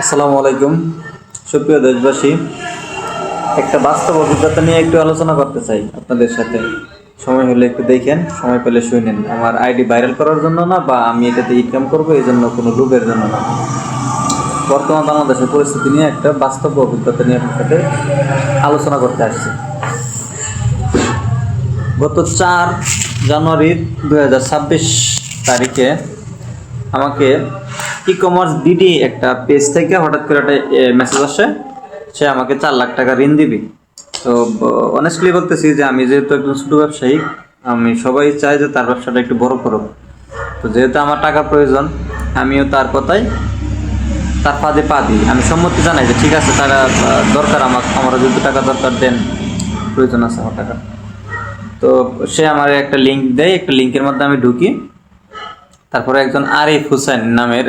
আসসালামু আলাইকুম সুপ্রিয় দেশবাসী, একটা বাস্তব অভিজ্ঞতা নিয়ে একটু আলোচনা করতে চাই আপনাদের সাথে। সময় হলে একটু দেখেন, সময় পেলে শুনেন। আমার আইডি ভাইরাল করার জন্য না, বা আমি এটাতে ইনকাম করবো এই জন্য, কোনো লোভের জন্য না। বর্তমান বাংলাদেশের পরিস্থিতি নিয়ে একটা বাস্তব অভিজ্ঞতা নিয়ে আপনার সাথে আলোচনা করতে আসছি। গত 4 জানুয়ারি 2026 তারিখে আমাকে ই-কমার্স বিডি একটা পেজ থেকে হঠাৎ করে একটা মেসেজ আসে, সে আমাকে 4 লাখ টাকা ঋণ দিবি। তো অনেস্টলি বলতেছি যে আমি যেহেতু একজন ছোটো ব্যবসায়ী, আমি সবাই চাই যে তার ব্যবসাটা একটু বড় করুক। তো যেহেতু আমার টাকা প্রয়োজন, আমিও তার কথাই, তার ফাঁদে পা দিই। আমি সম্মতি জানাই যে ঠিক আছে, তারা দরকার আমারও যদি টাকা দরকার, দেন, প্রয়োজন আছে আমার টাকা। তো সে আমার একটা লিঙ্ক দেয়, একটা লিঙ্কের মধ্যে আমি ঢুকি। তারপরে একজন আরিফ হোসেন নামের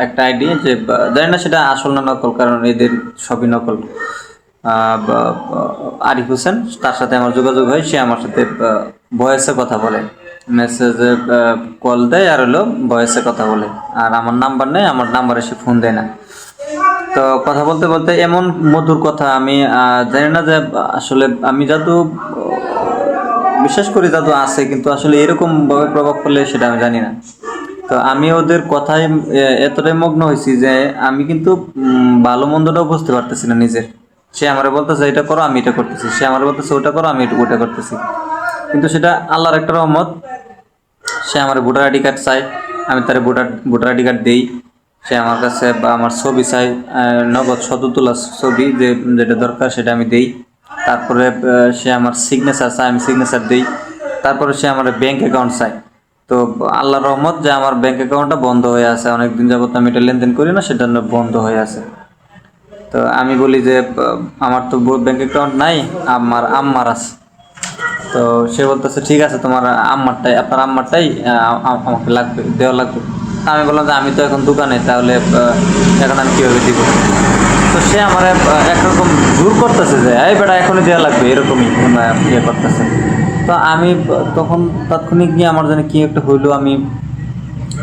একটা আইডি, যে জানি না সেটা আসল না নকল, কারণ এদের সবই নকল। আরিফ হোসেন, তার সাথে আমার যোগাযোগ হয়। সে আমার সাথে ভয়েসে কথা বলে, মেসেজে কল দেয়, আর হলো ভয়েসে কথা বলে। আর আমার নাম্বার নেই, আমার নাম্বারে সে ফোন দেয় না। তো কথা বলতে বলতে এমন মধুর কথা, আমি জানি না যে আসলে আমি জাদু বিশ্বাস করি, জাদু আছে, কিন্তু আসলে এরকম ভাবে প্রভাব ফেলে সেটা আমি জানি না। তো আমি ওদের কথায় এতটাই মগ্ন হয়েছি যে আমি কিন্তু ভালো মন্দটাও বুঝতে পারতেছি না নিজের। সে আমার বলতেছে এটা করো, আমি এটা করতেছি। সে আমার বলতেছে ওটা করো, আমি ওটা করতেছি। কিন্তু সেটা আল্লাহর একটা রহমত। সে আমার ভোটার আইডি কার্ড চাই, আমি তার ভোটার আইডি কার্ড দেই। সে আমার কাছে বা আমার ছবি চাই, নগদ তোলা ছবি, যেটা দরকার সেটা আমি দেই। তারপরে সে আমার সিগনেচার চাই, আমি সিগনেচার দেই। তারপরে সে আমার ব্যাংক অ্যাকাউন্ট চাই। তো আল্লাহর রহমত যে আমার ব্যাংক অ্যাকাউন্টটা বন্ধ হয়ে আছে, অনেকদিন যাবত আমি এটা লেনদেন করি না, সেটা বন্ধ হয়ে আছে। তো আমি বলি যে আমার তো ব্যাংক অ্যাকাউন্ট নাই, আমার আম্মার আছে। তো সে বলতেছে ঠিক আছে, তোমার আপনার আম্মারটাই আমাকে লাগবে, দেওয়া লাগবে। আমি বললাম যে আমি তো এখন দোকানে, তাহলে এখন আমি কীভাবে দিব? তো সে আমার একরকম জোর করতেছে যে এই বেটা এখনই দেওয়া লাগবে, এরকমই ইয়ে করতেছে। তো আমি তখন তাৎক্ষণিক গিয়ে আমার জন্য কি একটা হইলো, আমি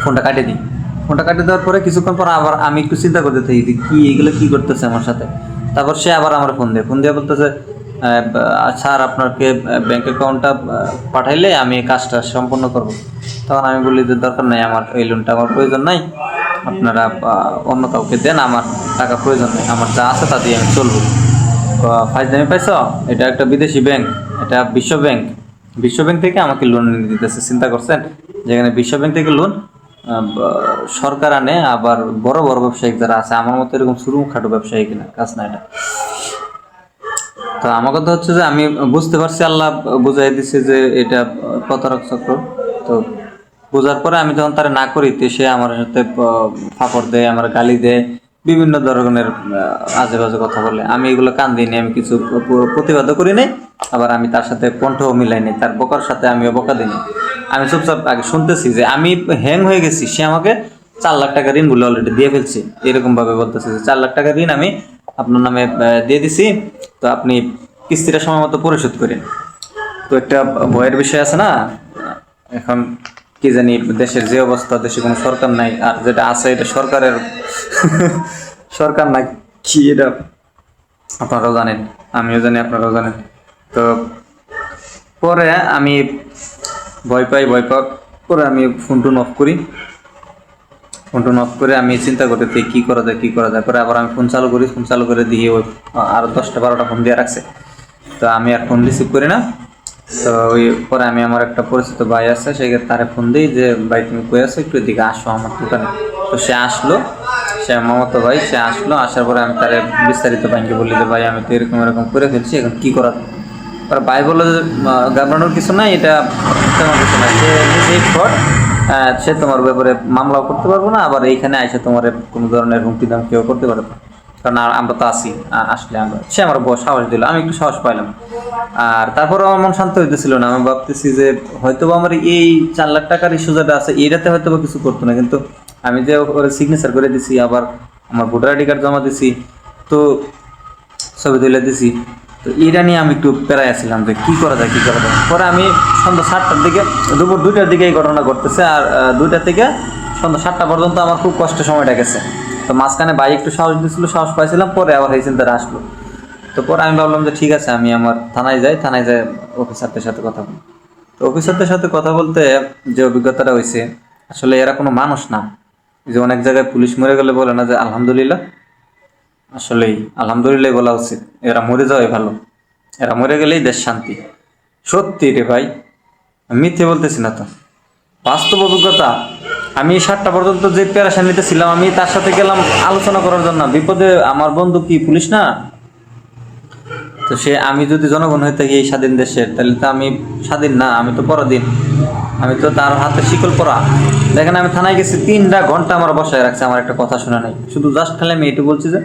ফোনটা কাটিয়ে দিই। ফোনটা কাটিয়ে দেওয়ার পরে কিছুক্ষণ পর আবার আমি একটু চিন্তা করতে থাকি যে কি এগুলো কি করতেছে আমার সাথে। তারপর সে আবার আমার ফোন দিয়ে বলতেছে স্যার, আপনাকে ব্যাংক অ্যাকাউন্টটা পাঠাইলে আমি এই কাজটা সম্পূর্ণ করব। তখন আমি বলি যে দরকার নাই, আমার এই লোনটা আমার প্রয়োজন নাই, আপনারা অন্য কাউকে দেন, আমার টাকা প্রয়োজন নেই, আমার যা আছে তা দিয়ে আমি চলবো। ফাইজলামি পাইছ? এটা একটা বিদেশি ব্যাংক, এটা বিশ্ব ব্যাংক থেকে আমাকে লোন দিতেছে। চিন্তা করছেন, যেখানে বিশ্ব ব্যাংক থেকে লোন সরকার আনে, আবার বড় বড় ব্যবসায়িক যারা আছে, আমার মতো এরকম শুরু খাটো ব্যবসায়ী কিনা কাজ না এটা। তো আমার কথা হচ্ছে যে আমি বুঝতে পারছি, আল্লাহ বুঝাই দিছে যে এটা প্রতারক চক্র। তো বোঝার পরে আমি যখন তারা না করি, তো সে আমার সাথে ফাপড় দেয়, আমার গালি দেয়, বিভিন্ন ধরনের আজে বাজে কথা বলে। আমি এগুলো কান দিইনি, আমি কিছু প্রতিবাদও করি নাই, আবার আমি তার সাথে কণ্ঠও মিলাই নি, তার বকার সাথে আমিও বকা দিইনি। আমি চুপচাপ আগে শুনতেছি যে আমি হ্যাং হয়ে গেছি। সে আমাকে 4 লাখ টাকা ঋণ বলে অলরেডি দিয়ে ফেলছি, এরকম ভাবে বলতেছে যে 4 লাখ টাকা ঋণ আমি আপনার নামে দিয়ে দিছি, তো আপনি কিস্তিটা সময় মতো পরিশোধ করেন। তো একটা ভয়ের বিষয় আছে না এখন, কি জানি দেশের যে অবস্থা, দেশে কোনো সরকার নাই, আর যেটা আছে এটা সরকারের সরকার নাই কি, এটা আপনারাও জানেন, আমিও জানি, আপনারাও জানেন। তো পরে আমি ভয় পাই পরে আমি ফোন অফ করি। আমি চিন্তা করতে থাকি কি করা যায়। পরে আবার আমি ফোন চালু করে দিয়ে ওই আরো 10টা-12টা ফোন দিয়ে রাখছে। তো আমি আর ফোন রিসিভ করি না। তো ওই পরে আমি আমার একটা পরিচিত ভাই আছে, সে তারে ফোন দিই যে ভাই তুমি কই আছো, একটু এদিকে আসো আমার দোকানে। তো সে আসলো, সে মামাতো ভাই, সে আসলো। আসার পরে আমি তারে বিস্তারিত ভাইকে বলি যে ভাই আমি তো এরকম করে ফেলছি, এখন কি করা যায়। আর ভাই বললো যে ঘাবড়ানোর কিছু নাই, এটা তেমন কিছু নাই, সে নিজেই ফ্রড, সে তোমার ব্যাপারে মামলাও করতে পারবো না, আবার এইখানে এসে তোমার কোনো ধরনের হুমকি কেউ করতে পারবে না, কারণ আমরা তো আসি। আসলে সে আমার সাহস দিল, আমি একটু সাহস পাইলাম। আর তারপরে আমার মন শান্ত হইতেছিল না। আমি ভাবতেছি যে হয়তো আমার এই 4 লাখ টাকার ইস্যু যেটা আছে, এইটাতে হয়তো কিছু করতো না, কিন্তু আমি যে ওরা সিগনেচার করে দিছি, আবার আমার ভোটার আইডি কার্ড জমা দিছি, তো ছবি তুলে দিছি, তো এটা নিয়ে আমি একটু প্যারাই আসছিলাম যে কি করা যায়। পরে আমি সন্ধ্যা 7টার দিকে, দুপুর 2টার দিকে এই ঘটনা ঘটতেছে, আর 2টা থেকে সন্ধ্যা 7টা পর্যন্ত আমার খুব কষ্টের সময়টা গেছে। তো মাঝখানে ভাই একটু সাহস দিয়েছিল, সাহস পাইছিলাম, পরে আবার এই চিন্তাটা আসলো। তো পরে আমি ভাবলাম যে ঠিক আছে, আমি আমার থানায় যাই অফিসারদের সাথে কথা বলি। তো অফিসারদের সাথে কথা বলতে যে অভিজ্ঞতাটা হয়েছে, আসলে এরা কোনো মানুষ না। যে অনেক জায়গায় পুলিশ মরে গেলে বলে না যে আলহামদুলিল্লাহ, আসলেই আলহামদুলিল্লাহ বলা উচিত। এরা মরে যাওয়াই ভালো, এরা মরে গেলেই দেশ শান্তি। সত্যি রে ভাই, আমি মিথ্যে বলতেছি না তো, বাস্তব অভিজ্ঞতা। আমি 7টা পর্যন্ত যে প্যারাশান নিতেছিলাম, আমি তার সাথে গেলাম আলোচনা করার জন্য। বিপদে আমার বন্ধু কি পুলিশ না? তো আমি যদি জনগণ হয়ে থাকি এই স্বাধীন দেশের, তাহলে তো আমি স্বাধীন না, আমি তো পরাধীন, আমি তো তার হাতে শিকল পরা। দেখেন আমি থানায় গেছি, 3টা ঘন্টা আমার বসায় রাখছে, আমার একটা কথা শোনা নাই। শুধু জাস্ট খালি আমি এইটু বলছি যে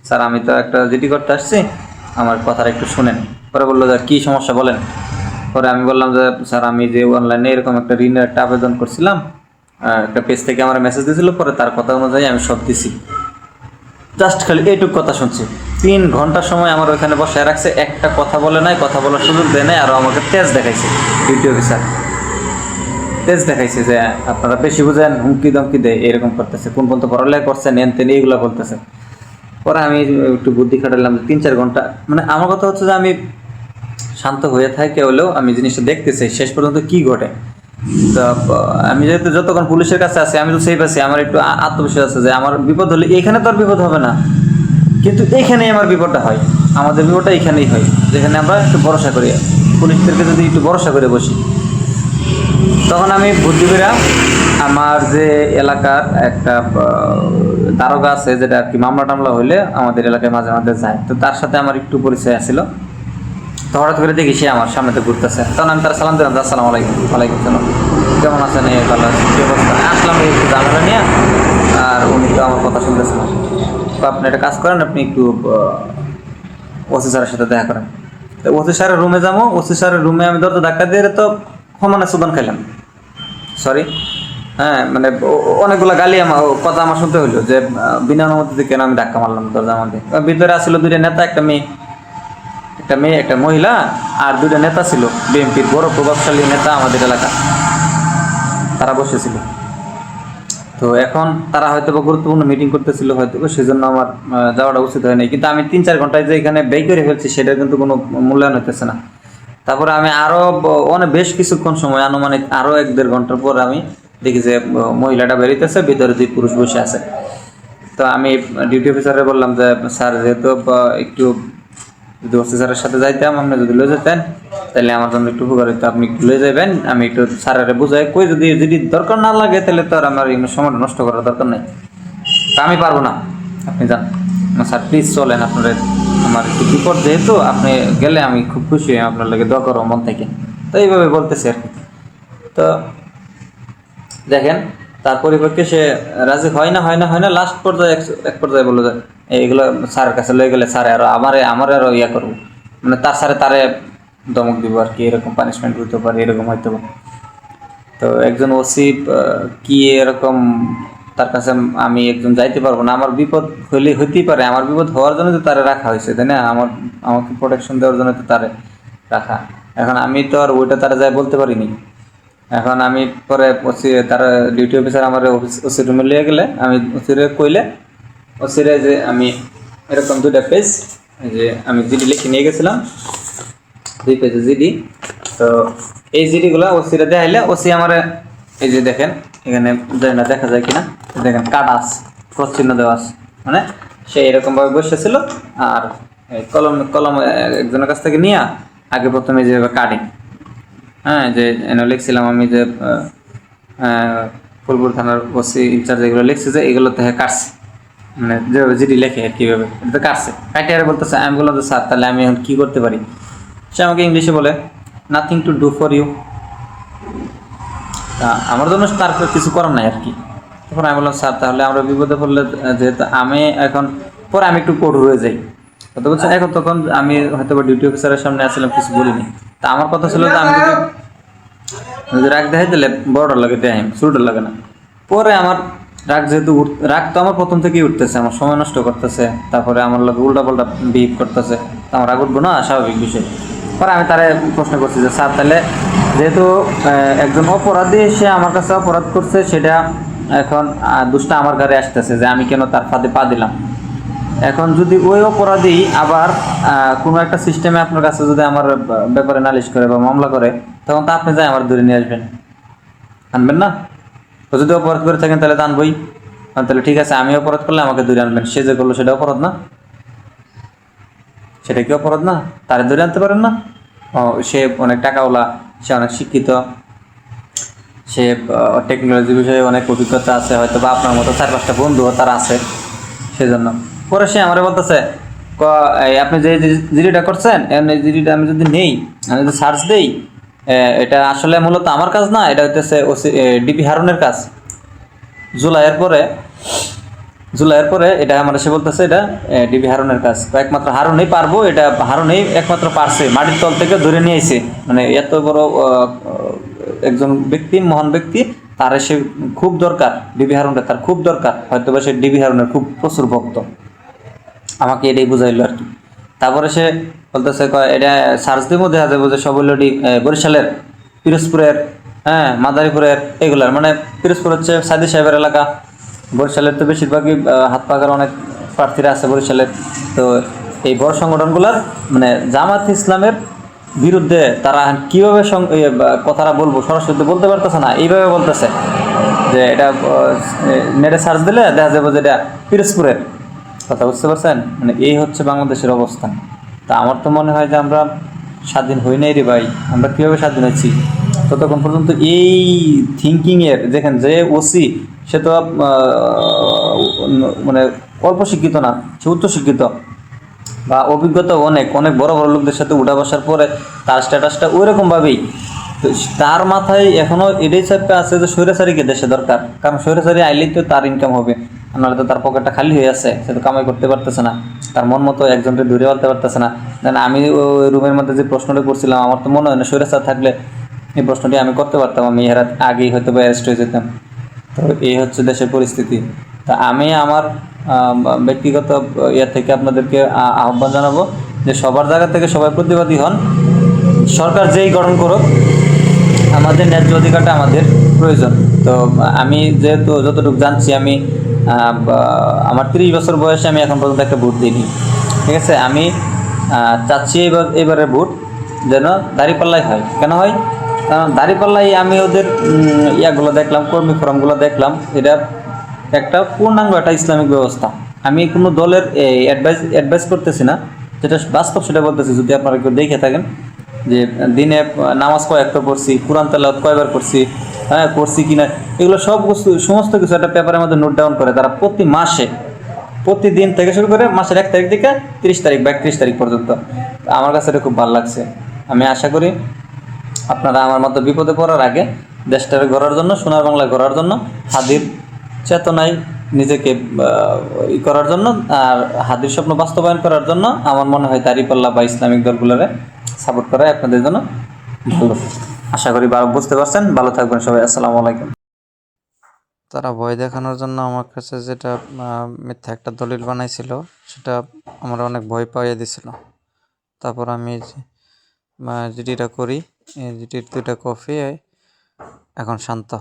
স্যার আমি তো একটা জিডি করতে আসছি, আমার কথাটা একটু শুনেন। পরে বললো যে কী সমস্যা বলেন। পরে আমি বললাম যে স্যার আমি যে অনলাইনে এরকম একটা ঋণের একটা আবেদন করছিলাম, একটা পেজ থেকে আমার মেসেজ দিয়েছিল, পরে তার কথা অনুযায়ী আমি সব দিছি। জাস্ট খালি এইটুক কথা শুনছি। 3 ঘন্টার সময় আমার ওইখানে বসায় রাখছে, একটা কথা বলে নাই, কথা বলার সুযোগ দেয় নাই। আরও আমাকে তেজ দেখাইছে ডিউটি অফিসার, তেজ দেখাইছে যে আপনারা বেশি বুঝেন, হুমকি দমকি দেয়, এরকম করতেছে, কোন পর্যন্ত পড়ালেখা করছেন এন তেন এইগুলো বলতেছে। পরে আমি একটু বুদ্ধি খাটালাম, 3-4 ঘন্টা, মানে আমার কথা হচ্ছে যে আমি শান্ত হয়ে থাকে হলেও আমি জিনিসটা দেখতেছি শেষ পর্যন্ত কি ঘটে। তো আমি যেহেতু যতক্ষণ পুলিশের কাছে আছি, আমি তো সেফ আছি, আমার একটু আত্মবিশ্বাস আছে যে আমার বিপদ হলে এখানে তো আর বিপদ হবে না, কিন্তু এইখানেই আমার বিপদটা হয়। আমাদের বিপদটা এখানেই হয়, যেখানে আমরা একটু ভরসা করি, পুলিশদেরকে যদি একটু ভরসা করে বসি। তখন আমি বুদ্ধি করে আমার যে এলাকার একটা দারোগা আছে, যেটা আর কি মামলা টামলা হইলে আমাদের এলাকায় মাঝে মাঝে যায়, তো তার সাথে আমার একটু পরিচয় আছিল। তো হঠাৎ করে দেখি সে আমার সামনেতে ঘুরতেছে, তখন আমি তার সালাম দিলাম, আসসালামু আলাইকুম। ওয়ালাইকুম সালাম, কেমন আছেন? এই ভালো আছি, কী অবস্থা? আসলাম এই একটু ঝামেলা নিয়ে, আর উনি তো আমার কথা শুনতেছিলেন। তো আপনি একটা কাজ করেন, আপনি একটু ওসি স্যারের সাথে দেখা করেন। তো ওসি স্যারের রুমে যাবো, ওসি স্যারের রুমে আমি দরজা ধাক্কা দিয়ে তো সমানে সুদান খাইলাম, সরি, হ্যাঁ, মানে অনেকগুলো গালি আমার কথা আমার শুনতে হইলো যে বিনা অনুমতিতে কেন আমি ধাক্কা মারলাম দরজার মধ্যে। ভিতরে আসলে 2টা নেতা, একটা মেয়ে একটা মহিলা, আর 2টা নেতা ছিল বিএনপির বড় প্রভাবশালী নেতা আমাদের এলাকা, তারা বসেছিল। তো এখন তারা হয়তো গুরুত্বপূর্ণ মিটিং করতেছিল, হয়তো সেজন্য আমার যাওয়াটা উচিত হয় নাই। কিন্তু আমি 3-4 ঘন্টায় যে এখানে ব্যয় করে ফেলছি, সেটা কিন্তু কোনো মূল্যায়ন হইতেছে না। তারপরে আমি আরও অনেক বেশ কিছুক্ষণ সময়, আনুমানিক আরও 1-1.5 ঘন্টার পর আমি দেখি যে মহিলাটা বেরিতেছে, ভিতরে 2 পুরুষ বসে আছে। তো আমি ডিউটি অফিসারে বললাম যে স্যার, যেহেতু একটু যদি ওসি স্যারের সাথে যাইতাম, আপনি যদি লয়ে যেতেন তাহলে আমার জন্য একটু উপকার হইতো, আপনি একটু লয়ে যাবেন, আমি একটু স্যারের বুঝাই কই, যদি দরকার না লাগে তাহলে তো আর আমার এগুলো সময় নষ্ট করার দরকার নেই। তা আমি পারবো না, আপনি যান স্যার, প্লিজ চলেন, আপনার আমার একটু বিপদ, যেহেতু আপনি গেলে আমি খুব খুশি হই, আপনার লাগে দোয়া করবো মন থেকে। তো এইভাবে বলতেছি আর কি। তো দেখেন তার পরিপক্ষে সে রাজি হয় না, লাস্ট পর্যায়ে এক পর্যায়ে বললো যে এইগুলো স্যারের কাছে লয়ে গেলে স্যারে আরো আমার আরো ইয়া করবো, মানে তার স্যারে তারে ধমক দিব আর কি, এরকম পানিশমেন্ট হইতে পারে, এরকম হয়তো। তো একজন ওসি কি এরকম, তার কাছে আমি একজন যাইতে পারবো না, আমার বিপদ হইতেই পারে, আমার বিপদ হওয়ার জন্য তো তারে রাখা হয়েছে, তাই না? আমাকে প্রোটেকশন দেওয়ার জন্য তো তারে রাখা। এখন আমি তো আর ওইটা তারা যাই বলতে পারিনি। এখন আমি পরে তারা ডিউটি অফিসার আমার ওসি রুমে লিয়ে গেলে, আমি ওসিরে কইলে, ওসিরে যে আমি এরকম 2টা পেজ, যে আমি জিডি লিখে নিয়ে গেছিলাম, 2 পেজে জিডি। তো এই জিডিগুলো ওসিরে দেখাইলে, ওসি আমার এই যে দেখেন এখানে না দেখা যায় কিনা, দেখেন কাটা আছে, ক্রস চিহ্ন দেওয়া আছে, মানে সে এরকমভাবে বসেছিল। আর কলম একজনের কাছ থেকে নিয়ে আগে প্রথমে যেভাবে কাটিং, হ্যাঁ, যে লিখছিলাম আমি যে ফুলপুর থানার ওসি ইনচার্জ, এগুলো লিখছে যে এগুলো থেকে কাটছে, মানে যেভাবে জিডি লেখে আর কীভাবে এটা কাটছে, কাটিয়ারে বলতেছে। আমি বললাম যে স্যার, তাহলে আমি এখন কী করতে পারি? সে আমাকে ইংলিশে বলে nothing to do for you. তা আমার জন্য তার কিছু করার নাই আর কি। তখন আমি বললাম স্যার, তাহলে আমরা বিপদে পড়লে, যেহেতু আমি এখন, পরে আমি একটু কঠোর হয়ে যাই, কথা বলছেন। এখন তখন আমি হয়তো ডিউটি অফিসারের সামনে আসছিলাম, কিছু বলিনি। তা আমার কথা ছিল যে আমি যদি রাগ দেখাই তাহলে বড়টার লাগে দেখাই, ছোটোটার লাগে না। পরে আমার রাগ যেহেতু রাগ তো আমার প্রথম থেকেই উঠতেছে, আমার সময় নষ্ট করতেছে, তারপরে আমার লোক উল্টা পাল্টা বিহেভ করতেছে, আমার রাগ উঠবো না, স্বাভাবিক বিষয়। পরে আমি তারে প্রশ্ন করছি যে স্যার, তাহলে যেহেতু একজন অপরাধী সে আমার কাছে অপরাধ করছে, সেটা এখন দুষ্টা আমার ঘরে আসতেছে যে আমি কেন তার ফাঁদে পা দিলাম। এখন যদি ওই অপরাধী আবার কোনো একটা সিস্টেমে আপনার কাছে যদি আমার ব্যাপারে নালিশ করে বা মামলা করে, তখন তো আপনি যাই আমার ধরে নিয়ে আসবেন, আনবেন না? তো যদি অপরাধ করে থাকেন তাহলে তো আনবই। তাহলে ঠিক আছে, আমি অপরাধ করলে আমাকে ধরে আনবেন, সে যে করলো সেটা অপরাধ না? সেটা কি অপরাধ না? তারে ধরে আনতে পারেন না? ও, সে অনেক টাকাওয়ালা, সে অনেক শিক্ষিত, সে টেকনোলজি বিষয়ে অনেক অভিজ্ঞতা আছে, হয়তো বা আপনার মতো 4-5টা বন্ধুও তার আছে, সেজন্য। পরে সে আমারে বলতেছে, এই আপনি যে জিডিটা করছেন, এই জিডিটা আমি যদি নেই, আমি যদি সার্চ দেই, এটা আসলে মূলত আমার কাজ না, এটা হইতেছে ডিপি হারুনের কাজ। জুলাইয়ের পরে জুলাইয়ের পরে এটা আমার সে বলতেছে এটা ডিবি হারুনের কাজ, একমাত্র হারুনই পারবো, এটা হারুনই একমাত্র পারছে, মাটির তল থেকে ধরে নিয়ে এসে, মানে এত বড় একজন ব্যক্তি, মহান ব্যক্তি, তার সে খুব দরকার, ডিবি হারুনটা তার খুব দরকার, হয়তো বা সে ডিবি হারুনের খুব প্রচুর ভক্ত, আমাকে এটাই বুঝাইলো আর কি। তারপরে সে বলতেছে এটা সার্চ দিব, দেখা যাবে যে সব হলো বরিশালের, পিরোজপুরের, হ্যাঁ মাদারীপুরের, এগুলার, মানে পিরোজপুর হচ্ছে সাইদি সাহেবের এলাকা, বরিশালের তো বেশিরভাগই হাত পাকার অনেক প্রার্থীরা আছে বরিশালের। তো এই বড় সংগঠনগুলার মানে জামাত ইসলামের বিরুদ্ধে তারা কীভাবে কথাটা বলবো, সরাসরি বলতে পারতেছে না, এইভাবে বলতেছে যে এটা নেটে সার্চ দিলে দেখা যাবে যে এটা পিরোজপুরের কথা, বুঝতে পারছেন? মানে এই হচ্ছে বাংলাদেশের অবস্থা। তা আমার তো মনে হয় যে আমরা স্বাধীন হই নাই রে ভাই, আমরা কীভাবে স্বাধীন হয়েছি? ততক্ষণ পর্যন্ত এই থিঙ্কিংয়ের, যেখানে যে ওসি, সে তো মানে অল্প শিক্ষিত না, সে উচ্চ শিক্ষিত বা অভিজ্ঞতা অনেক অনেক বড় বড় লোকদের সাথে উঠা বসার পরে তার স্ট্যাটাসটা ওই রকমভাবেই। তো তার মাথায় এখনও এটাই চাপে আছে যে স্বৈরাচারীকে দেশে দরকার, কারণ স্বৈরাচারী আইলেই তো তার ইনকাম হবে, নাহলে তো তার পকেটটা খালি হয়ে আছে, সে তো কামাই করতে পারতেছে না, তার মন মতো একজনকে ধরে বলতে পারতেছে না। দেন আমি ওই রুমের মধ্যে যে প্রশ্নটা করছিলাম, আমার তো মনে হয় না স্বৈরাচার থাকলে এই প্রশ্নটি আমি করতে পারতাম, আমি এর আগেই হয়তো বা অ্যারেস্ট হয়ে যেতাম। তো এই হচ্ছে দেশের পরিস্থিতি। তা আমি আমার ব্যক্তিগত ইয়ে থেকে আপনাদেরকে আহ্বান জানাবো যে সবার জায়গা থেকে সবাই প্রতিবাদী হন, সরকার যেই গঠন করুক, আমাদের ন্যায্য অধিকারটা আমাদের প্রয়োজন। তো আমি যেহেতু যতটুকু জানছি, আমি আমার 30 বছর বয়সে আমি এখন পর্যন্ত একটা ভোট দিইনি, ঠিক আছে? আমি চাচ্ছি এবারের ভোট যেন দাঁড়িপাল্লাই হয়। কেন হয়? কারণ দাঁড়িপাল্লাই আমি ওদের ইয়াগুলো দেখলাম, কর্মী ফোরামগুলো দেখলাম, এটা একটা পূর্ণাঙ্গ একটা ইসলামিক ব্যবস্থা। আমি কোনো দলের অ্যাডভাইস করতেছি না, যেটা বাস্তব সেটা বলতেছি। যদি আপনারা কেউ দেখে থাকেন যে দিনে নামাজ কয়েকটা পড়ছি, কোরআন তেলাওয়াত কয়বার করছি, হ্যাঁ করছি কিনা, এগুলো সব সমস্ত কিছু একটা পেপারের মধ্যে নোট ডাউন করে তারা প্রতি মাসে, প্রতিদিন থেকে শুরু করে মাসের 1 তারিখ থেকে 30 তারিখ বা 31 তারিখ পর্যন্ত। আমার কাছে এটা খুব ভালো লাগছে। আমি আশা করি আপনারা আমার মতো বিপদে পড়ার আগে দেশটাকে গড়ার জন্য, সোনার বাংলা গড়ার জন্য, হাদির চেতনায় নিজেকে করার জন্য আর হাদির স্বপ্ন বাস্তবায়ন করার জন্য আমার মনে হয় দাঁড়িপাল্লা বা ইসলামিক দলগুলোরে সাপোর্ট করা আপনাদের জন্য ভালো। আশা করি বুঝতে পারছেন। ভালো থাকবেন সবাই। আসসালামু আলাইকুম। তারা ভয় দেখানোর জন্য আমার কাছে যেটা মিথ্যা একটা দলিল বানাইছিল, সেটা আমার অনেক ভয় পাইয়ে দিছিল। তারপর আমি জিডিটা করি, জিডির 2টা কপি, এখন শান্ত।